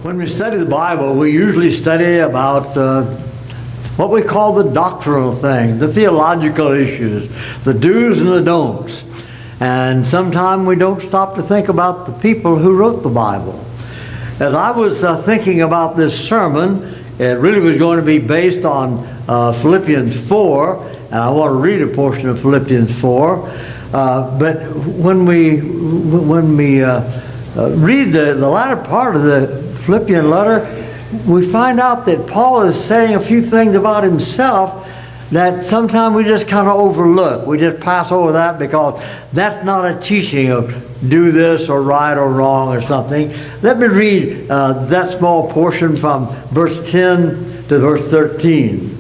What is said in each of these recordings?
When we study the Bible, we usually study about what we call the doctrinal things, the theological issues, the do's and the don'ts. And sometimes we don't stop to think about the people who wrote the Bible. As I was thinking about this sermon, it really was going to be based on Philippians 4, and I want to read a portion of Philippians 4. But when we read the latter part of the Philippian letter, we find out that Paul is saying a few things about himself that sometimes we just kind of overlook. We just pass over that because that's not a teaching of do this or right or wrong or something. Let me read that small portion from verse 10 to verse 13.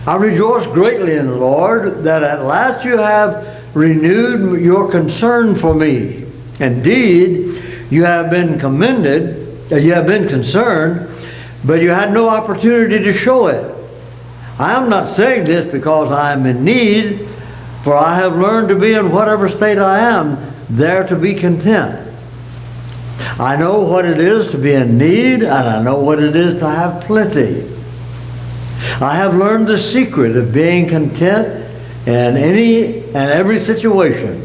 I rejoice greatly in the Lord that at last you have renewed your concern for me. Indeed, you have been concerned, but you had no opportunity to show it. I am not saying this because I am in need, for I have learned to be in whatever state I am, there to be content. I know what it is to be in need, and I know what it is to have plenty. I have learned the secret of being content in any and every situation,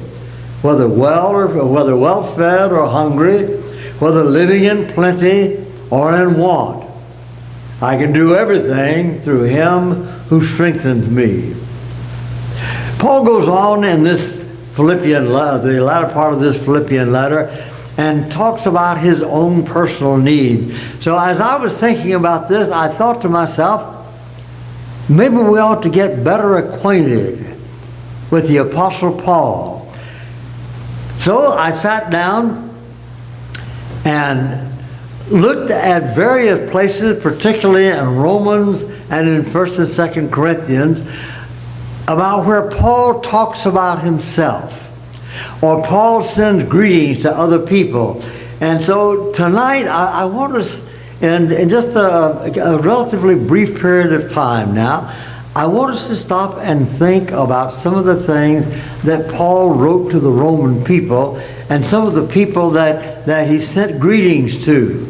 whether well fed or hungry, whether living in plenty or in want. I can do everything through Him who strengthens me. Paul goes on in this Philippian letter, the latter part of this Philippian letter, and talks about his own personal needs. So as I was thinking about this, I thought to myself, maybe we ought to get better acquainted with the Apostle Paul. So I sat down and looked at various places, particularly in Romans and in 1st and 2nd Corinthians, about where Paul talks about himself, or Paul sends greetings to other people. And so tonight I want us, in just a relatively brief period of time now, I want us to stop and think about some of the things that Paul wrote to the Roman people and some of the people that he sent greetings to.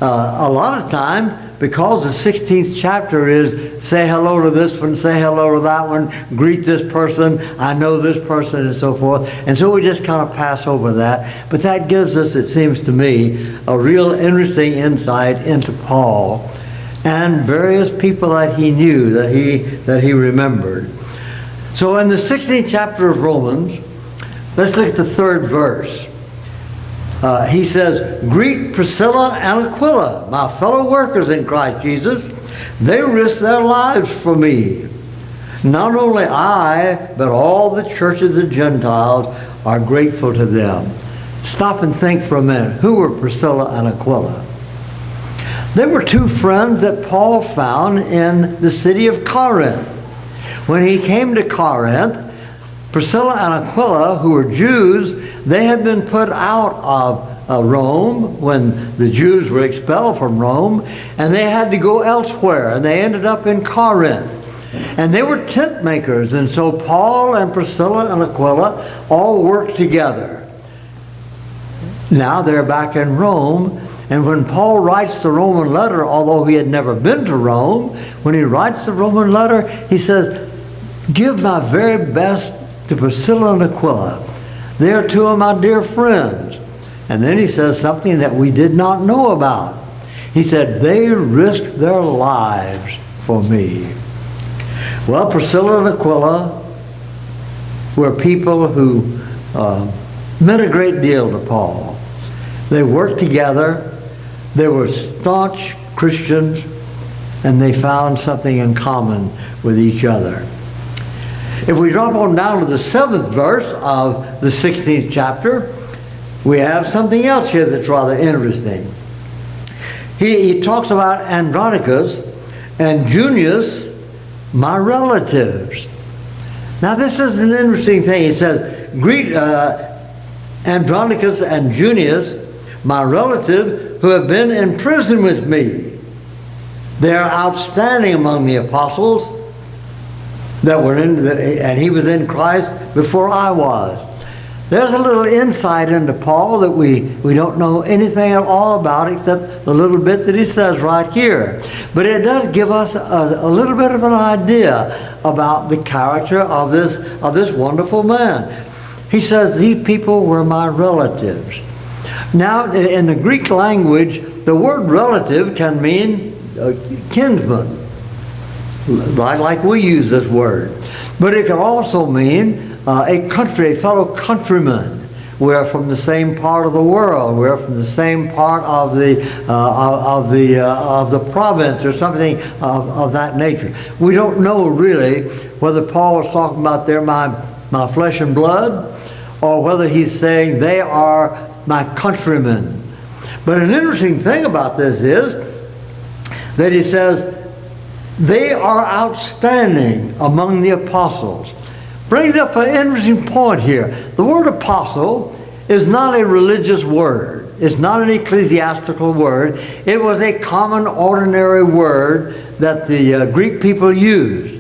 A lot of time, because the 16th chapter is say hello to this one, say hello to that one, greet this person, I know this person, and so forth. And so we just kind of pass over that. But that gives us, it seems to me, a real interesting insight into Paul and various people that he knew, that he remembered. So in the 16th chapter of Romans, let's look at the 3rd verse. He says, greet Priscilla and Aquila, my fellow workers in Christ Jesus. They risked their lives for me. Not only I, but all the churches of Gentiles are grateful to them. Stop and think for a minute. Who were Priscilla and Aquila? They were two friends that Paul found in the city of Corinth. When he came to Corinth, Priscilla and Aquila, who were Jews, they had been put out of Rome when the Jews were expelled from Rome, and they had to go elsewhere, and they ended up in Corinth. And they were tent makers, and so Paul and Priscilla and Aquila all worked together. Now they're back in Rome, and when Paul writes the Roman letter, although he had never been to Rome, when he writes the Roman letter, he says, give my very best to Priscilla and Aquila. They are two of my dear friends. And then he says something that we did not know about. He said, they risked their lives for me. Well, Priscilla and Aquila were people who meant a great deal to Paul. They worked together. They were staunch Christians, and they found something in common with each other. If we drop on down to the 7th verse of the 16th chapter, we have something else here that's rather interesting. He talks about Andronicus and Junius, my relatives. Now this is an interesting thing. He says, greet Andronicus and Junius, my relatives, who have been in prison with me. They are outstanding among the apostles that were in, and he was in Christ before I was. There's a little insight into Paul that we don't know anything at all about except the little bit that he says right here. But it does give us a little bit of an idea about the character of this wonderful man. He says, these people were my relatives. Now, in the Greek language, the word relative can mean kinsman, right? Like we use this word. But it can also mean a fellow countryman. We're from the same part of the world. We're from the same part of the province or something of that nature. We don't know really whether Paul was talking about they're my flesh and blood, or whether he's saying they are my countrymen. But an interesting thing about this is that he says they are outstanding among the apostles. Brings up an interesting point here. The word apostle is not a religious word. It's not an ecclesiastical word. It was a common, ordinary word that the Greek people used.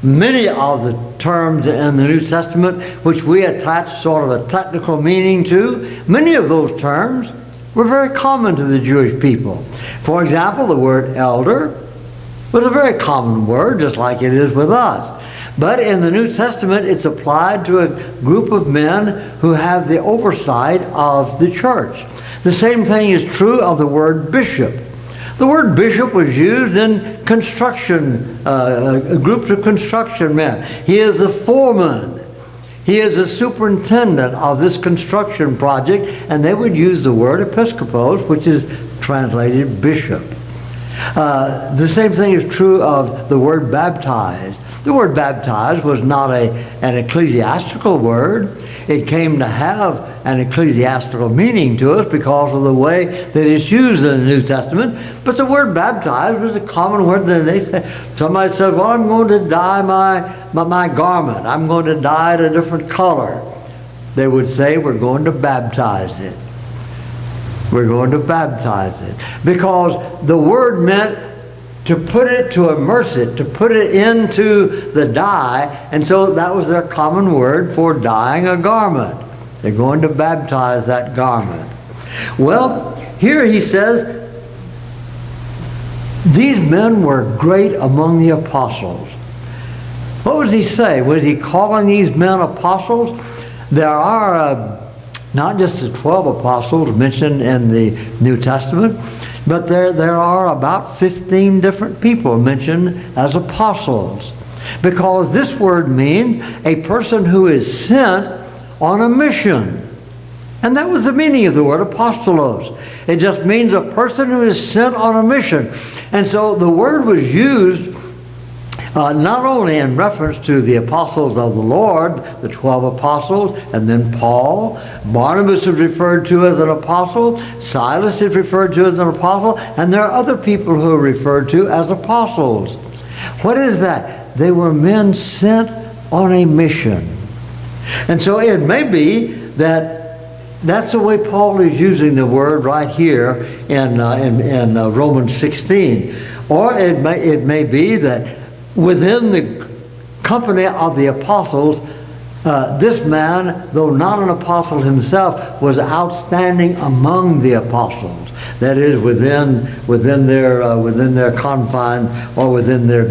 Many of the terms in the New Testament, which we attach sort of a technical meaning to, many of those terms were very common to the Jewish people. For example, the word elder was a very common word, just like it is with us. But in the New Testament, it's applied to a group of men who have the oversight of the church. The same thing is true of the word bishop. The word bishop was used in construction, groups of construction men. He is the foreman. He is the superintendent of this construction project, and they would use the word episkopos, which is translated bishop. The same thing is true of the word baptized. The word baptized was not an ecclesiastical word. It came to have an ecclesiastical meaning to us because of the way that it's used in the New Testament. But the word baptized was a common word. Somebody said, well, I'm going to dye my garment. I'm going to dye it a different color. They would say, we're going to baptize it. We're going to baptize it. Because the word meant to put it, to immerse it, to put it into the dye. And so that was their common word for dyeing a garment. They're going to baptize that garment. Well, here he says, these men were great among the apostles. What was he say? Was he calling these men apostles? There are not just the 12 apostles mentioned in the New Testament, but there are about 15 different people mentioned as apostles. Because this word means a person who is sent on a mission. And that was the meaning of the word apostolos. It just means a person who is sent on a mission. And so the word was used not only in reference to the apostles of the Lord, the 12 apostles, and then Paul. Barnabas is referred to as an apostle. Silas is referred to as an apostle. And there are other people who are referred to as apostles. What is that? They were men sent on a mission. And so it may be that that's the way Paul is using the word right here in Romans 16. Or it may be that within the company of the apostles, this man, though not an apostle himself, was outstanding among the apostles. That is, within their confine or within their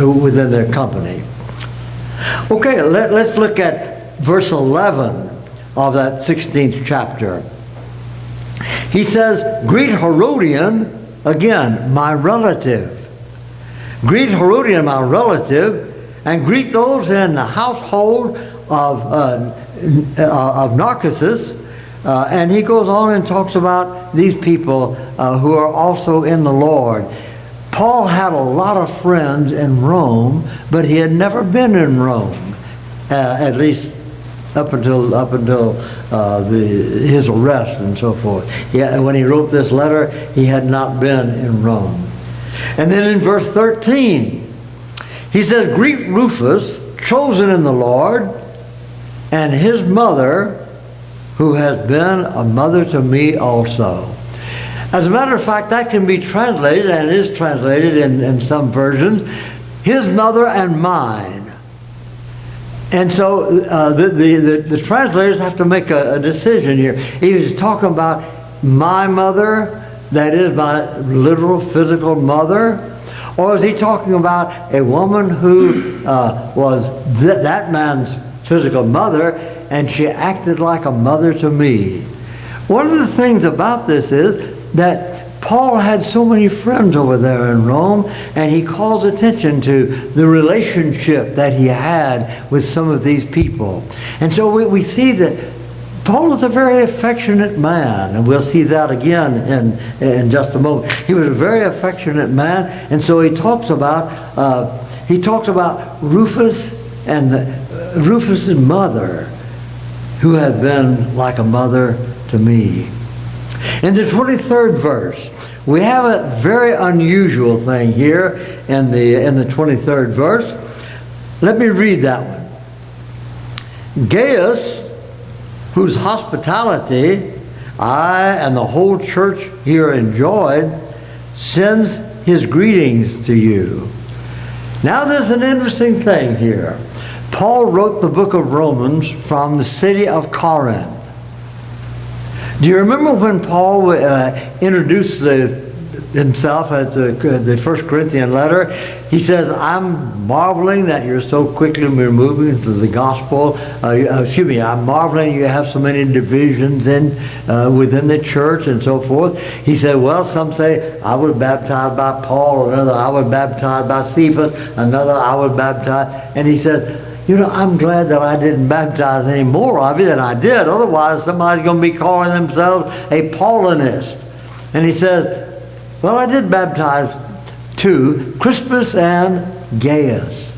within their company. Okay, let's look at verse 11 of that 16th chapter. He says, "Greet Herodian." Again, my relative. Greet Herodian, my relative, and greet those in the household of Narcissus. And he goes on and talks about these people who are also in the Lord. Paul had a lot of friends in Rome, but he had never been in Rome, at least up until his arrest and so forth. When he wrote this letter, he had not been in Rome. And then in verse 13, he says, "Greet Rufus, chosen in the Lord, and his mother, who has been a mother to me also." As a matter of fact, that can be translated, and is translated in some versions, his mother and mine. And so the translators have to make a decision here. He's talking about my mother, that is my literal physical mother, or is he talking about a woman who was that man's physical mother, and she acted like a mother to me? One of the things about this is that Paul had so many friends over there in Rome, and he calls attention to the relationship that he had with some of these people. And so we see that Paul was a very affectionate man, and we'll see that again in just a moment. He was a very affectionate man, and so he talks about Rufus and Rufus's mother, who had been like a mother to me. In the 23rd verse, we have a very unusual thing here in the 23rd verse. Let me read that one. Gaius, whose hospitality I and the whole church here enjoyed, sends his greetings to you. Now there's an interesting thing here. Paul wrote the book of Romans from the city of Corinth. Do you remember when Paul introduced himself at the First Corinthian letter? He says, I'm marveling that you're so quickly moving to the gospel. I'm marveling you have so many divisions within the church and so forth. He said, well, some say I was baptized by Paul, another I was baptized by Cephas, another I was baptized. And he said, I'm glad that I didn't baptize any more of you than I did. Otherwise, somebody's going to be calling themselves a Paulinist. And he says, well, I did baptize two, Crispus and Gaius.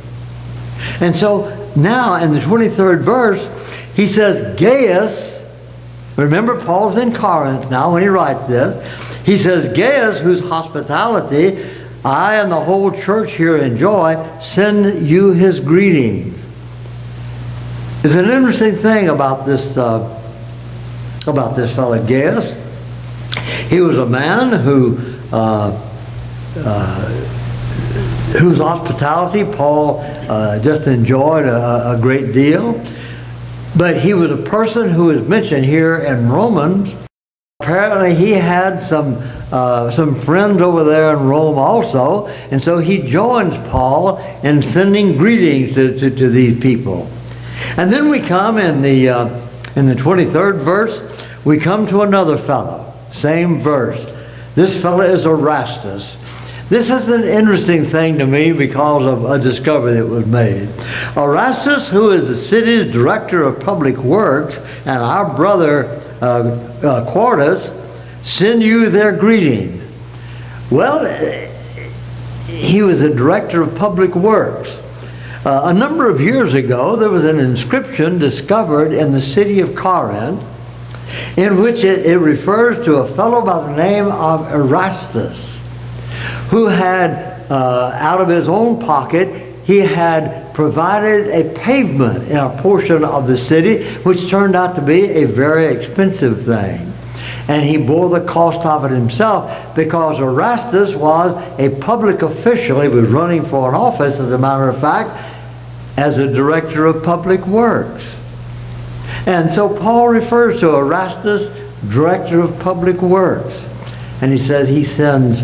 And so now in the 23rd verse, he says, Gaius, remember Paul's in Corinth now when he writes this. He says, Gaius, whose hospitality I and the whole church here enjoy, send you his greetings. It's an interesting thing about this fellow Gaius. He was a man whose hospitality Paul just enjoyed a great deal. But he was a person who is mentioned here in Romans. Apparently he had some friends over there in Rome also, and so he joins Paul in sending greetings to these people. And then we come in the 23rd verse, we come to another fellow, same verse. This fellow is Erasmus. This is an interesting thing to me because of a discovery that was made. Erasmus, who is the city's director of public works, and our brother Quartus, send you their greetings. Well, he was a director of public works. A number of years ago, there was an inscription discovered in the city of Corinth in which it refers to a fellow by the name of Erastus, who had, out of his own pocket, he had provided a pavement in a portion of the city, which turned out to be a very expensive thing. And he bore the cost of it himself because Erastus was a public official. He was running for an office, as a matter of fact, as a director of public works. And so Paul refers to Erastus, director of public works. And he says he sends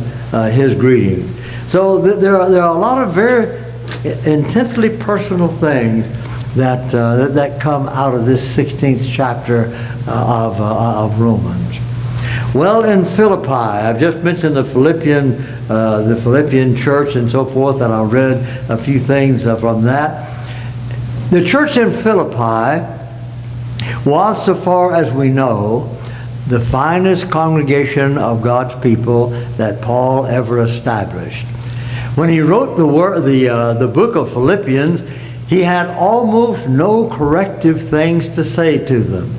his greetings. So there are a lot of very intensely personal things that come out of this 16th chapter of Romans. Well, in Philippi, I've just mentioned the Philippian church and so forth, and I've read a few things from that. The church in Philippi was, so far as we know, the finest congregation of God's people that Paul ever established. When he wrote the book of Philippians, he had almost no corrective things to say to them.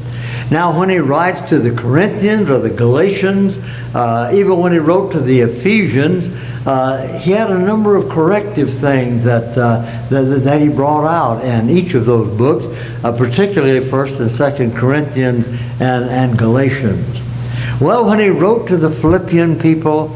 Now, when he writes to the Corinthians or the Galatians, even when he wrote to the Ephesians, he had a number of corrective things that he brought out in each of those books, particularly 1st and 2nd Corinthians and Galatians. Well, when he wrote to the Philippian people,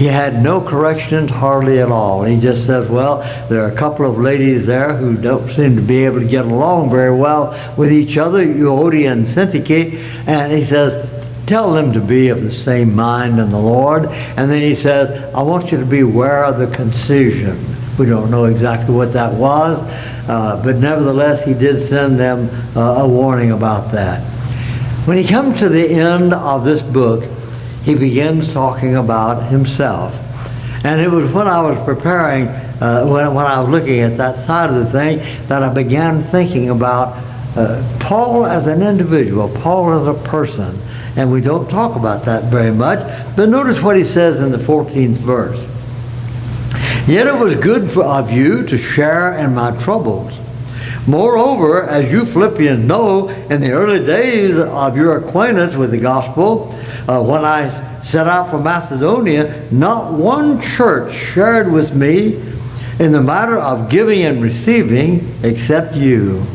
He had no corrections hardly at all. He just says, well, there are a couple of ladies there who don't seem to be able to get along very well with each other, Euodia and Syntyche, and he says, tell them to be of the same mind in the Lord. And then he says, I want you to beware of the concision. We don't know exactly what that was, but nevertheless, he did send them a warning about that. When he comes to the end of this book, he begins talking about himself. And it was when I was preparing, when I was looking at that side of the thing, that I began thinking about Paul as an individual, Paul as a person. And we don't talk about that very much. But notice what he says in the 14th verse. Yet it was good of you to share in my troubles. Moreover, as you Philippians know, in the early days of your acquaintance with the gospel, when I set out for Macedonia, not one church shared with me in the matter of giving and receiving except you.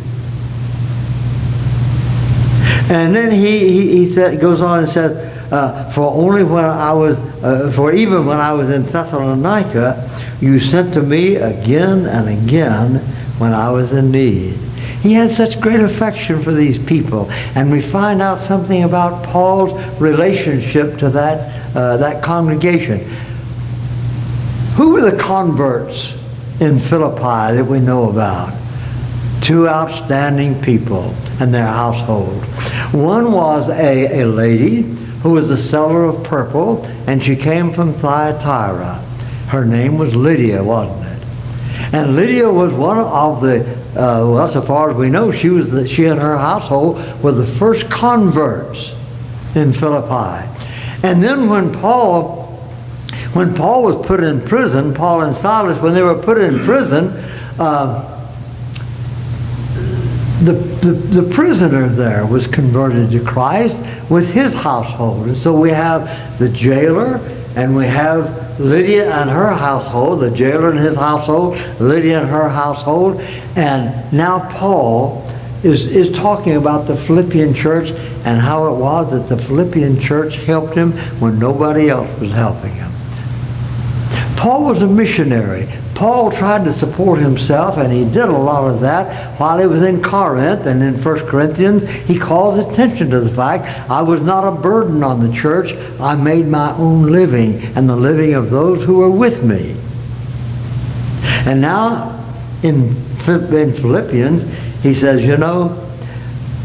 And then he goes on and says, for even when I was in Thessalonica, you sent to me again and again when I was in need. He had such great affection for these people, and we find out something about Paul's relationship to that congregation. Who were the converts in Philippi that we know about? Two outstanding people and their household. One was a lady who was the seller of purple, and she came from Thyatira. Her name was Lydia, wasn't it? And Lydia was one of the, well, so far as we know, she and her household were the first converts in Philippi. And then when Paul was put in prison, Paul and Silas, when they were put in prison, the prisoner there was converted to Christ with his household. And so we have the jailer, and we have Lydia and her household, the jailer and his household, Lydia and her household. And now Paul is talking about the Philippian church and how it was that the Philippian church helped him when nobody else was helping him. Paul was a missionary. Paul tried to support himself, and he did a lot of that while he was in Corinth. And in 1 Corinthians, he calls attention to the fact, I was not a burden on the church. I made my own living and the living of those who were with me. And now, in Philippians, he says, you know,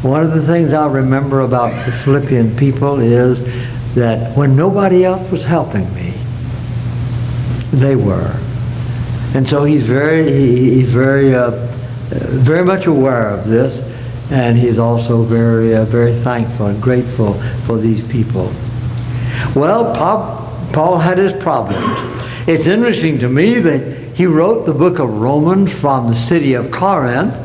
one of the things I remember about the Philippian people is that when nobody else was helping me, they were. And so he's very much aware of this, and he's also very thankful and grateful for these people. Well, Paul had his problems. It's interesting to me that he wrote the book of Romans from the city of Corinth,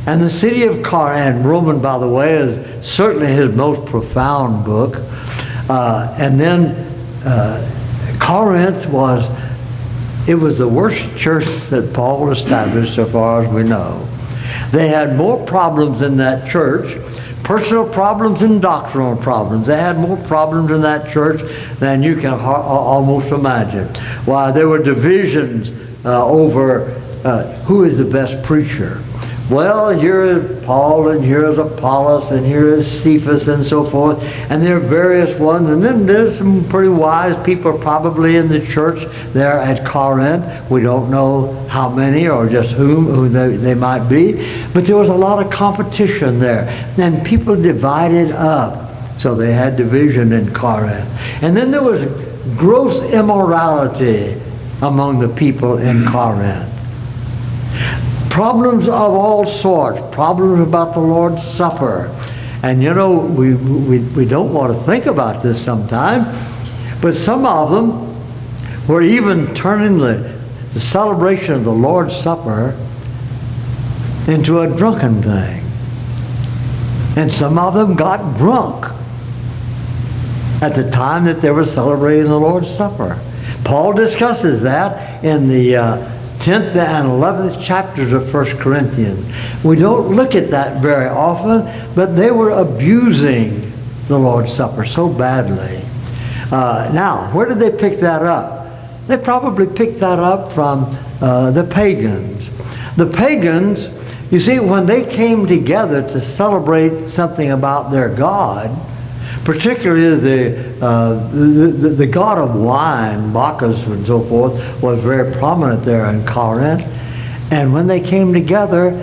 and the city of Corinth, and Roman, by the way, is certainly his most profound book. And then Corinth was the worst church that Paul established, so far as we know. They had more problems in that church, personal problems and doctrinal problems. They had more problems in that church than you can almost imagine. Why, there were divisions over who is the best preacher. Well, here is Paul, and here is Apollos, and here is Cephas, and so forth. And there are various ones. And then there's some pretty wise people probably in the church there at Corinth. We don't know how many or just who they might be. But there was a lot of competition there. And people divided up. So they had division in Corinth. And then there was gross immorality among the people in Corinth. Problems of all sorts, problems about the Lord's Supper. And you know, we don't want to think about this sometime, but some of them were even turning the celebration of the Lord's Supper into a drunken thing. And some of them got drunk at the time that they were celebrating the Lord's Supper. Paul discusses that in the 10th and 11th chapters of 1 Corinthians. We don't look at that very often, but they were abusing the Lord's Supper so badly. Now, where did they pick that up? They probably picked that up from the pagans. The pagans, you see, when they came together to celebrate something about their God, particularly the god of wine, Bacchus and so forth, was very prominent there in Corinth. And when they came together,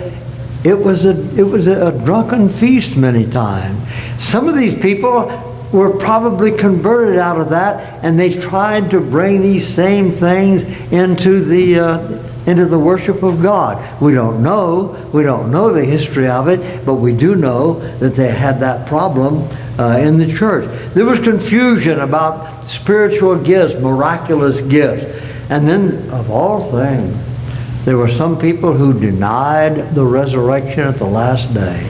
it was a drunken feast many times. Some of these people were probably converted out of that, and they tried to bring these same things into the worship of God. We don't know the history of it, but we do know that they had that problem in the church. There was confusion about spiritual gifts, miraculous gifts. And then, of all things, there were some people who denied the resurrection at the last day.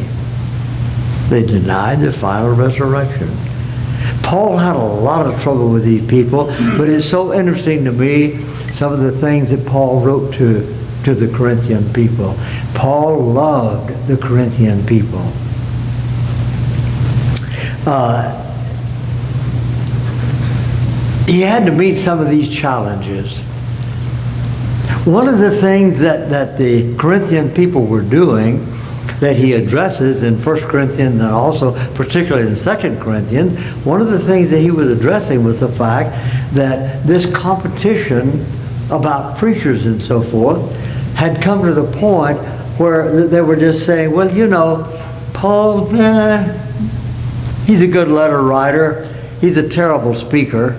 They denied the final resurrection. Paul had a lot of trouble with these people, but it's so interesting to me, some of the things that Paul wrote to the Corinthian people. Paul loved the Corinthian people. He had to meet some of these challenges. One of the things that the Corinthian people were doing, that he addresses in 1 Corinthians and also particularly in 2 Corinthians, one of the things that he was addressing was the fact that this competition about preachers and so forth had come to the point where they were just saying, well, you know, Paul, he's a good letter writer, he's a terrible speaker.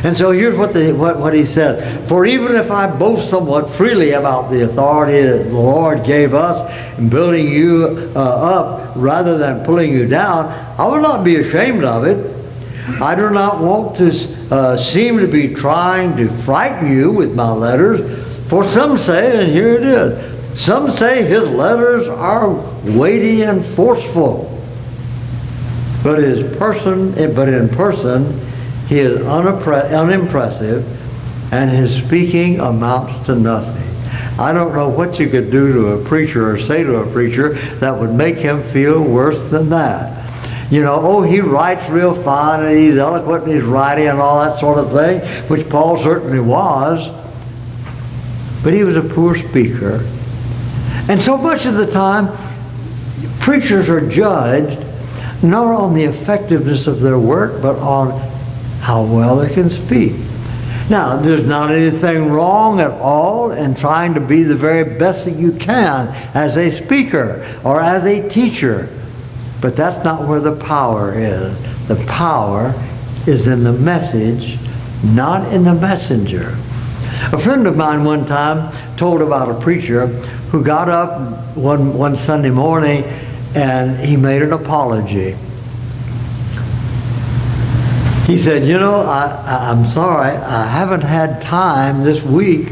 And so here's what he said. For even if I boast somewhat freely about the authority that the Lord gave us in building you up rather than pulling you down, I will not be ashamed of it. I do not want to seem to be trying to frighten you with my letters. For some say, and here it is, some say his letters are weighty and forceful. But in person, he is unimpressive, and his speaking amounts to nothing. I don't know what you could do to a preacher or say to a preacher that would make him feel worse than that. You know, oh, he writes real fine, and he's eloquent in his writing and all that sort of thing, which Paul certainly was. But he was a poor speaker. And so much of the time, preachers are judged not on the effectiveness of their work, but on how well they can speak. Now, there's not anything wrong at all in trying to be the very best that you can as a speaker or as a teacher. But that's not where the power is. The power is in the message, not in the messenger. A friend of mine one time told about a preacher who got up one Sunday morning and he made an apology. He said, you know, I'm sorry, I haven't had time this week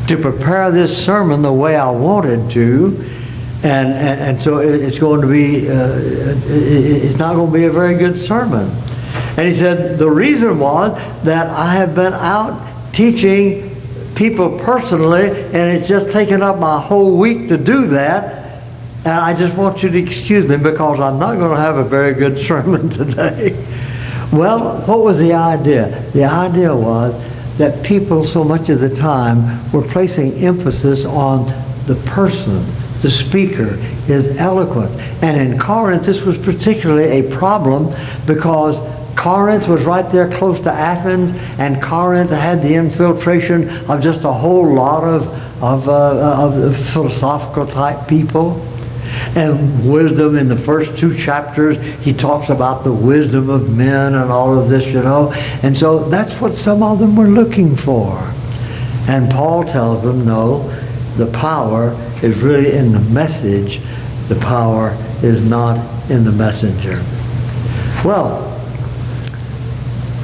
to prepare this sermon the way I wanted to, and so it's going to be, it's not going to be a very good sermon. And he said, the reason was that I have been out teaching people personally, and it's just taken up my whole week to do that, and I just want you to excuse me because I'm not going to have a very good sermon today. Well, what was the idea? The idea was that people so much of the time were placing emphasis on the person, the speaker, his eloquence. And in Corinth, this was particularly a problem because Corinth was right there close to Athens, and Corinth had the infiltration of just a whole lot of philosophical type people. And wisdom, in the first 2 chapters, he talks about the wisdom of men and all of this, you know. And so that's what some of them were looking for. And Paul tells them, no, the power is really in the message. The power is not in the messenger. Well,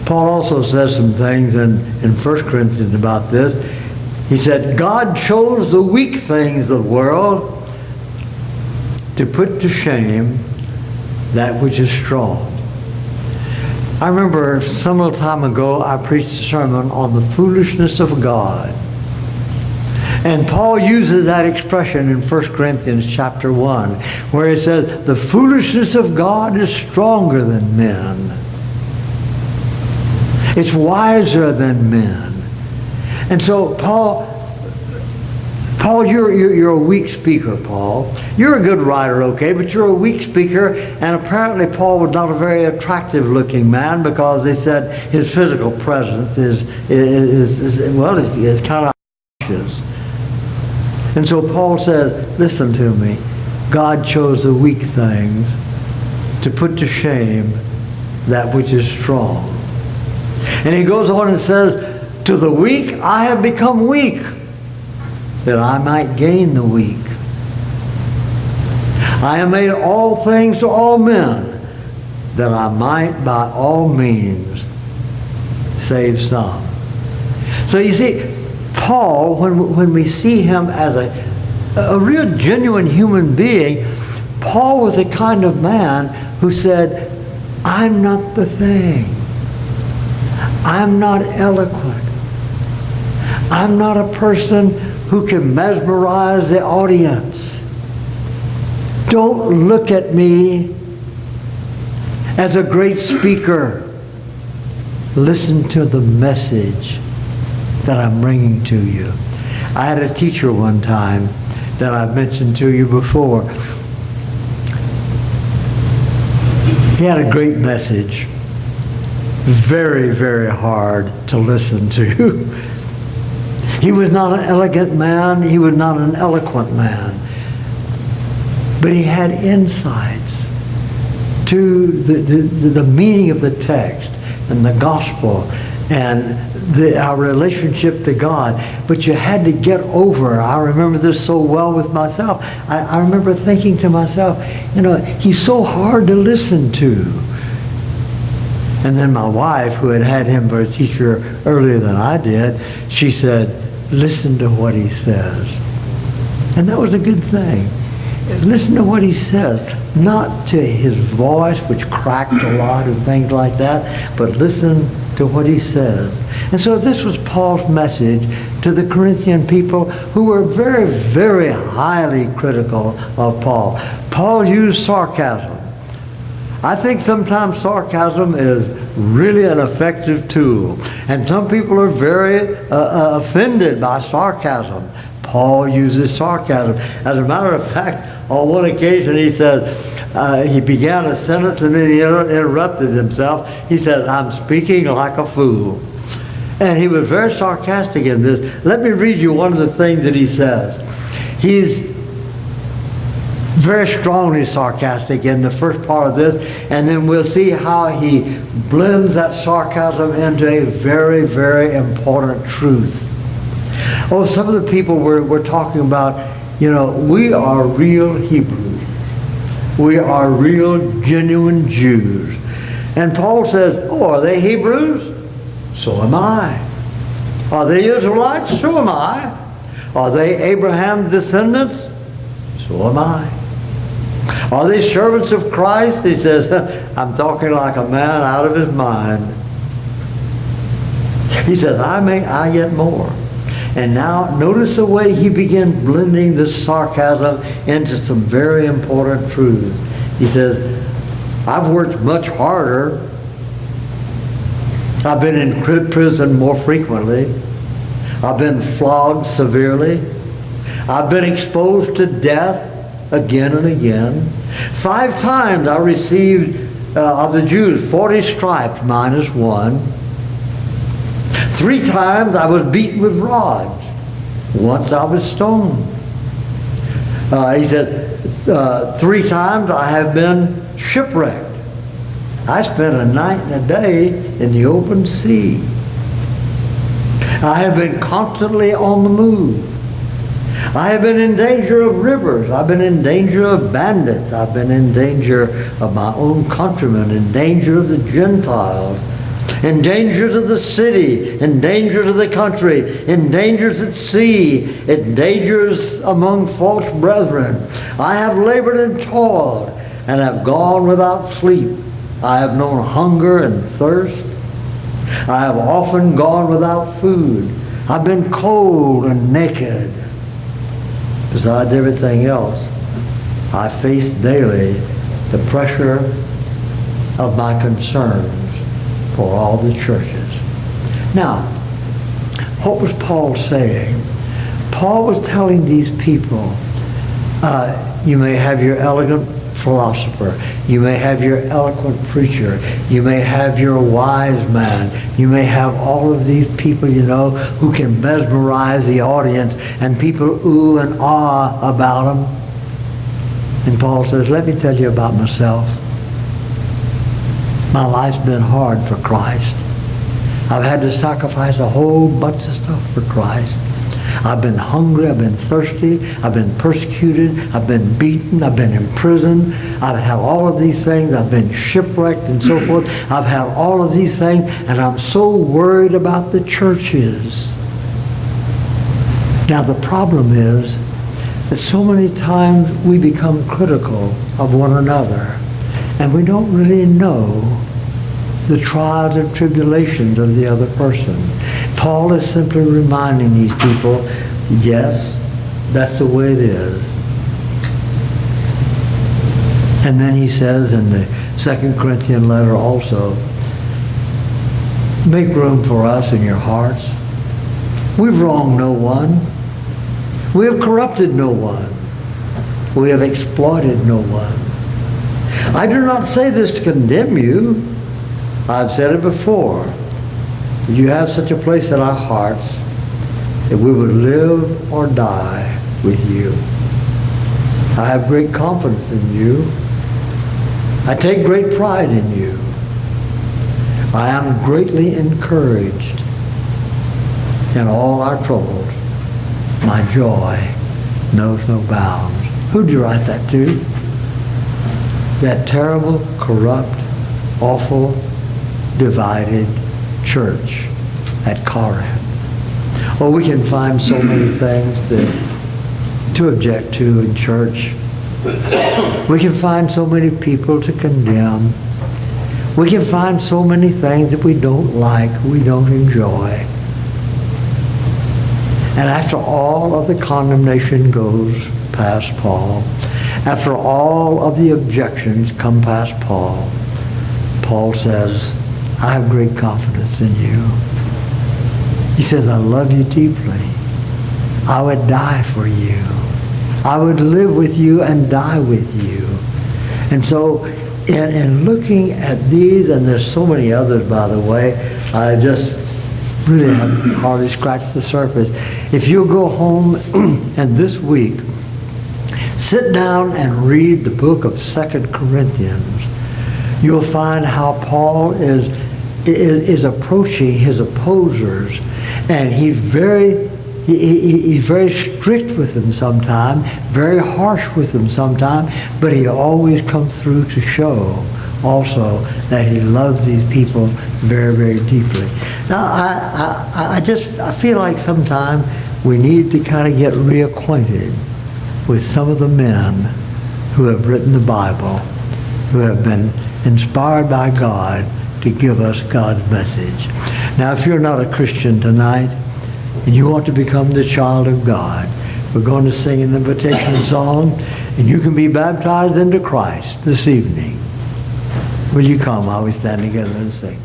Paul also says some things in 1 Corinthians about this. He said, God chose the weak things of the world to put to shame that which is strong. I remember some little time ago I preached a sermon on the foolishness of God. And Paul uses that expression in 1 Corinthians chapter 1, where he says, the foolishness of God is stronger than men. It's wiser than men. And so Paul, you're a weak speaker, Paul. You're a good writer, okay, but you're a weak speaker. And apparently Paul was not a very attractive looking man, because they said his physical presence is kind of obnoxious. And so Paul said, listen to me. God chose the weak things to put to shame that which is strong. And he goes on and says, to the weak I have become weak, that I might gain the weak. I have made all things to all men, that I might by all means save some. So you see, Paul, when we see him as a real genuine human being, Paul was the kind of man who said, I'm not the thing. I'm not eloquent. I'm not a person who can mesmerize the audience. Don't look at me as a great speaker. Listen to the message that I'm bringing to you. I had a teacher one time that I've mentioned to you before. He had a great message. Very, very hard to listen to. He was not an elegant man. He was not an eloquent man. But he had insights to the meaning of the text and the gospel and our relationship to God. But you had to get over. I remember this so well with myself. I remember thinking to myself, he's so hard to listen to. And then my wife, who had him for a teacher earlier than I did, she said, listen to what he says. And that was a good thing. Listen to what he says. Not to his voice, which cracked a lot and things like that, but listen to what he says. And so this was Paul's message to the Corinthian people, who were very, very highly critical of Paul. Paul used sarcasm. I think sometimes sarcasm is really an effective tool. And some people are very offended by sarcasm. Paul uses sarcasm. As a matter of fact, on one occasion he said, he began a sentence and then he interrupted himself. He said, I'm speaking like a fool. And he was very sarcastic in this. Let me read you one of the things that he says. He's very strongly sarcastic in the first part of this, and then we'll see how he blends that sarcasm into a very, very important truth. Oh, some of the people we're talking about, we are real Hebrews. We are real, genuine Jews. And Paul says, oh, are they Hebrews? So am I. Are they Israelites? So am I. Are they Abraham's descendants? So am I. Are they servants of Christ? He says, I'm talking like a man out of his mind. He says, I yet more. And now notice the way he begins blending this sarcasm into some very important truths. He says, I've worked much harder. I've been in prison more frequently. I've been flogged severely. I've been exposed to death again and again. 5 times I received of the Jews 40 stripes minus 1. 3 times I was beaten with rods. Once I was stoned. He said, 3 times I have been shipwrecked. I spent a night and a day in the open sea. I have been constantly on the move. I have been in danger of rivers. I've been in danger of bandits. I've been in danger of my own countrymen, in danger of the Gentiles, in dangers of the city, in dangers of the country, in dangers at sea, in dangers among false brethren. I have labored and toiled and have gone without sleep. I have known hunger and thirst. I have often gone without food. I've been cold and naked. Besides everything else, I face daily the pressure of my concerns for all the churches. Now, what was Paul saying? Paul was telling these people, you may have your elegant philosopher, you may have your eloquent preacher, you may have your wise man, you may have all of these people, who can mesmerize the audience and people ooh and ah about them. And Paul says, let me tell you about myself. My life's been hard for Christ. I've had to sacrifice a whole bunch of stuff for Christ. I've been hungry, I've been thirsty, I've been persecuted, I've been beaten, I've been in prison, I've had all of these things, I've been shipwrecked and so forth. I've had all of these things, and I'm so worried about the churches. Now the problem is that so many times we become critical of one another, and we don't really know the trials and tribulations of the other person. Paul is simply reminding these people, yes, that's the way it is. And then he says in the 2 Corinthians letter also, make room for us in your hearts. We've wronged no one. We have corrupted no one. We have exploited no one. I do not say this to condemn you. I've said it before. You have such a place in our hearts that we would live or die with you. I have great confidence in you. I take great pride in you. I am greatly encouraged in all our troubles. My joy knows no bounds. Who'd you write that to? That terrible, corrupt, awful, divided church at Corinth. Oh, we can find so many things to object to in church. We can find so many people to condemn. We can find so many things that we don't like, we don't enjoy. And after all of the condemnation goes past Paul, after all of the objections come past Paul, Paul says, I have great confidence in you. He says, I love you deeply. I would die for you. I would live with you and die with you. And so in looking at these, and there's so many others, by the way, I just really haven't hardly scratched the surface. If you'll go home and this week, sit down and read the book of 2 Corinthians, you'll find how Paul is approaching his opposers, and he's very strict with them sometimes, very harsh with them sometimes, but he always comes through to show also that he loves these people very, very deeply. Now, I feel like sometimes we need to kind of get reacquainted with some of the men who have written the Bible, who have been inspired by God to give us God's message. Now, if you're not a Christian tonight and you want to become the child of God, we're going to sing an invitation song, and you can be baptized into Christ this evening. Will you come while we stand together and sing?